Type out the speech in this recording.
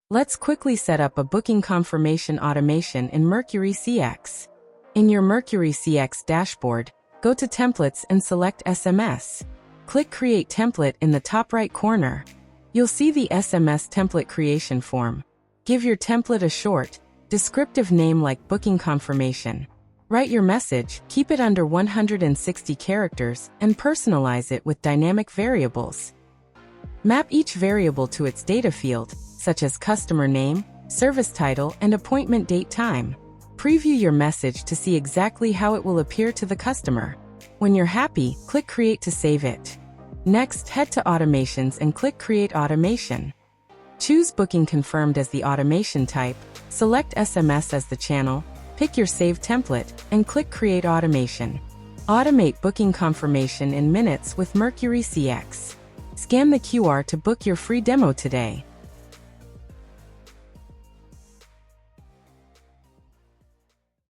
Let's quickly set up a booking confirmation automation in Mercuri CX. In your Mercuri CX dashboard, go to Templates and select SMS. Click Create Template in the top right corner. You'll see the SMS template creation form. Give your template a short, descriptive name like Booking Confirmation. Write your message, keep it under 160 characters, and personalize it with dynamic variables. Map each variable to its data field, such as customer name, service title, and appointment date time. Preview your message to see exactly how it will appear to the customer. When you're happy, click Create to save it. Next, head to Automations and click Create Automation. Choose Booking Confirmed as the automation type, select SMS as the channel, pick your saved template, and click Create Automation. Automate booking confirmation in minutes with Mercuri CX. Scan the QR to book your free demo today.